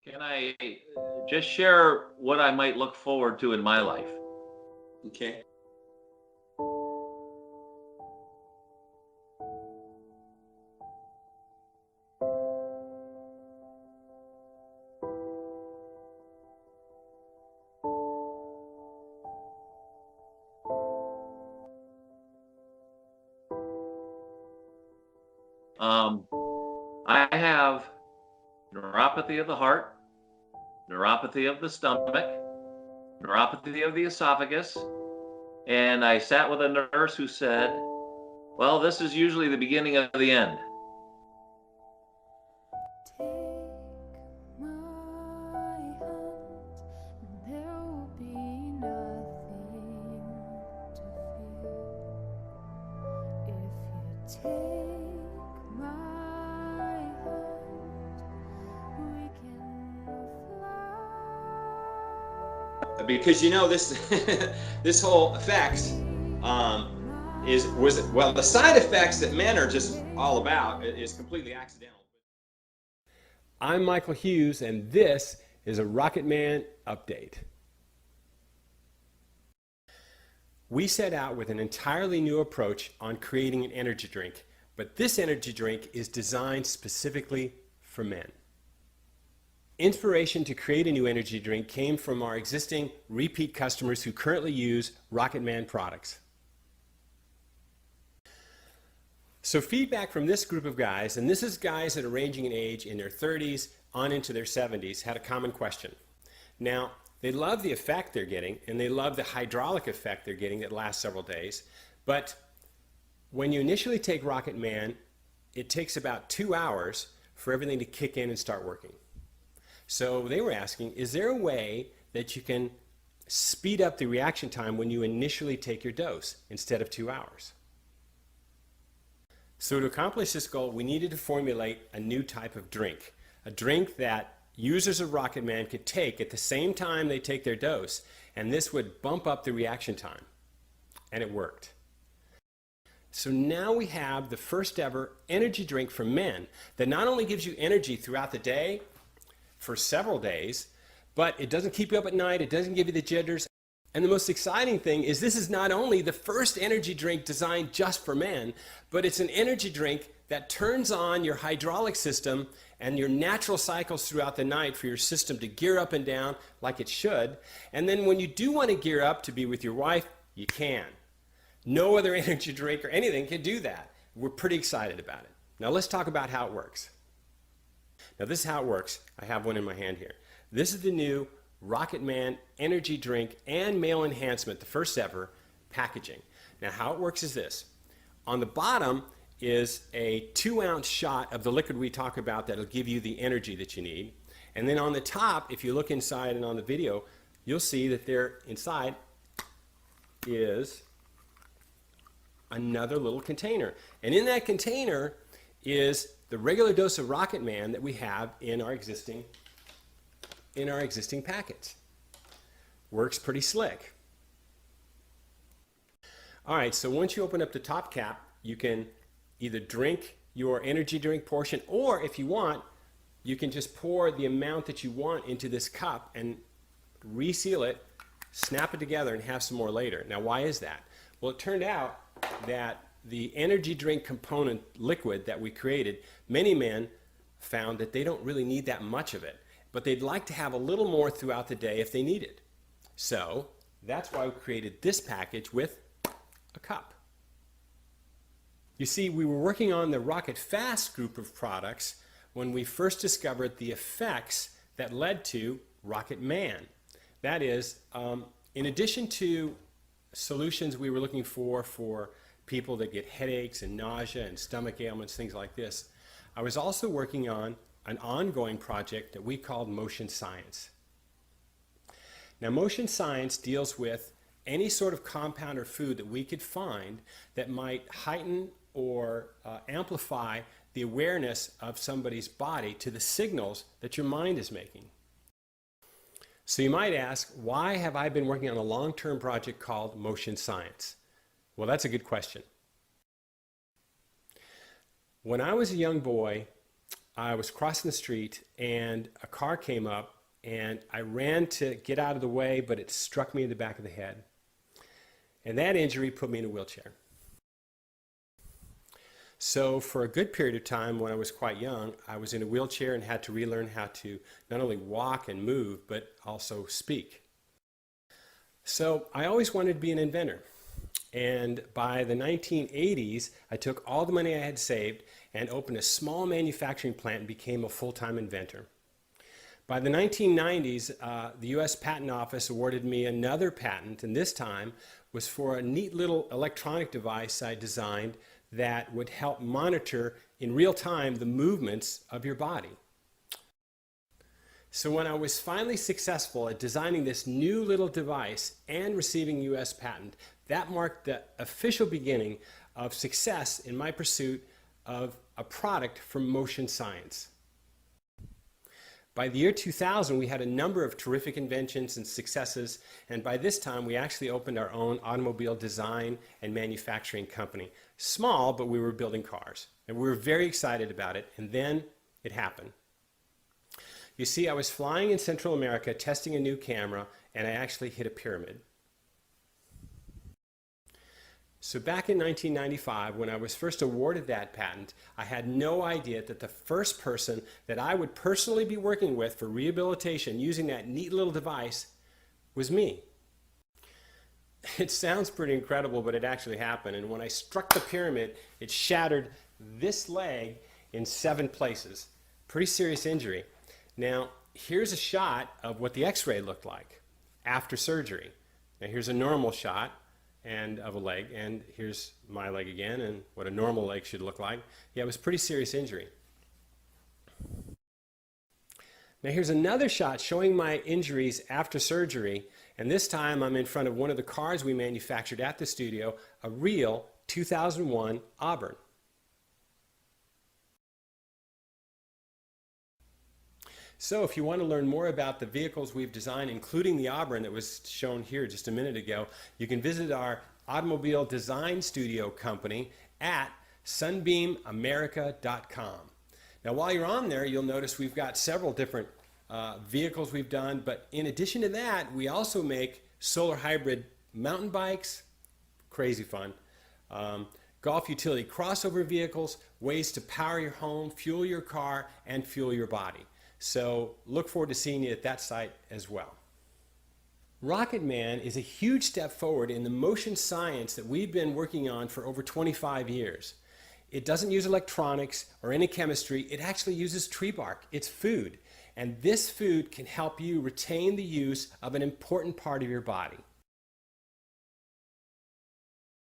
Can I just share what I might look forward to in my life? Okay. Um, I have neuropathy of the heart, neuropathy of the stomach, neuropathy of the esophagus, and I sat with a nurse who said, well, this is usually the beginning of the end. Because this this whole effects the side effects that men are just all about is completely accidental. I'm Michael Hughes, and this is a Rocket Man update. We set out with an entirely new approach on creating an energy drink, but this energy drink is designed specifically for men. Inspiration to create a new energy drink came from our existing repeat customers who currently use Rocket Man products. So feedback from this group of guys, and this is guys that are ranging in age in their 30s on into their 70s, had a common question. Now, they love the effect they're getting, and they love the hydraulic effect they're getting that lasts several days, but when you initially take Rocket Man, it takes about 2 hours for everything to kick in and start working. So they were asking, is there a way that you can speed up the reaction time when you initially take your dose instead of 2 hours? So to accomplish this goal, we needed to formulate a new type of drink, a drink that users of Rocket Man could take at the same time they take their dose, and this would bump up the reaction time. And it worked. So now we have the first ever energy drink for men that not only gives you energy throughout the day, for several days, but it doesn't keep you up at night, it doesn't give you the jitters. And the most exciting thing is this is not only the first energy drink designed just for men, but it's an energy drink that turns on your hydraulic system and your natural cycles throughout the night for your system to gear up and down like it should. And then when you do want to gear up to be with your wife, you can. No other energy drink or anything can do that. We're pretty excited about it. Now let's talk about how it works. Now this is how it works. I have one in my hand here. This is the new Rocket Man energy drink and male enhancement, the first ever packaging. Now how it works is this. On the bottom is a 2-ounce shot of the liquid we talk about that'll give you the energy that you need. And then on the top, if you look inside and on the video, you'll see that there inside is another little container. And in that container is the regular dose of Rocket Man that we have in our existing packets. Works pretty slick. All right, so once you open up the top cap, you can either drink your energy drink portion, or if you want, you can just pour the amount that you want into this cup and reseal it, snap it together, and have some more later. Now, why is that? Well, it turned out that the energy drink component liquid that we created, many men found that they don't really need that much of it, but they'd like to have a little more throughout the day if they need it. So that's why we created this package with a cup. You see, we were working on the Rocket Fast group of products when we first discovered the effects that led to Rocket Man. That is, in addition to solutions we were looking for people that get headaches and nausea and stomach ailments, things like this, I was also working on an ongoing project that we called Motion Science. Now, Motion Science deals with any sort of compound or food that we could find that might heighten or amplify the awareness of somebody's body to the signals that your mind is making. So you might ask, why have I been working on a long-term project called Motion Science? Well, that's a good question. When I was a young boy, I was crossing the street and a car came up and I ran to get out of the way, but it struck me in the back of the head. And that injury put me in a wheelchair. So for a good period of time when I was quite young, I was in a wheelchair and had to relearn how to not only walk and move, but also speak. So I always wanted to be an inventor. And by the 1980s, I took all the money I had saved and opened a small manufacturing plant and became a full-time inventor. By the 1990s, the US Patent Office awarded me another patent, and this time was for a neat little electronic device I designed that would help monitor in real time the movements of your body. So when I was finally successful at designing this new little device and receiving US patent, that marked the official beginning of success in my pursuit of a product from motion science. By the year 2000, we had a number of terrific inventions and successes, and by this time we actually opened our own automobile design and manufacturing company. Small, but we were building cars, and we were very excited about it, and then it happened. You see, I was flying in Central America testing a new camera, and I actually hit a pyramid. So back in 1995, when I was first awarded that patent, I had no idea that the first person that I would personally be working with for rehabilitation using that neat little device was me. It sounds pretty incredible, but it actually happened. And when I struck the pyramid, it shattered this leg in 7 places. Pretty serious injury. Now, here's a shot of what the x-ray looked like after surgery. Now, here's a normal shot and of a leg, and here's my leg again and what a normal leg should look like. Yeah, it was pretty serious injury. Now here's another shot showing my injuries after surgery, and this time I'm in front of one of the cars we manufactured at the studio, a real 2001 Auburn. So if you want to learn more about the vehicles we've designed, including the Auburn that was shown here just a minute ago, you can visit our automobile design studio company at sunbeamamerica.com. Now while you're on there, you'll notice we've got several different vehicles we've done, but in addition to that, we also make solar hybrid mountain bikes, crazy fun, golf utility crossover vehicles, ways to power your home, fuel your car, and fuel your body. So look forward to seeing you at that site as well. Rocket Man is a huge step forward in the motion science that we've been working on for over 25 years. It doesn't use electronics or any chemistry. It actually uses tree bark. It's food. And this food can help you retain the use of an important part of your body.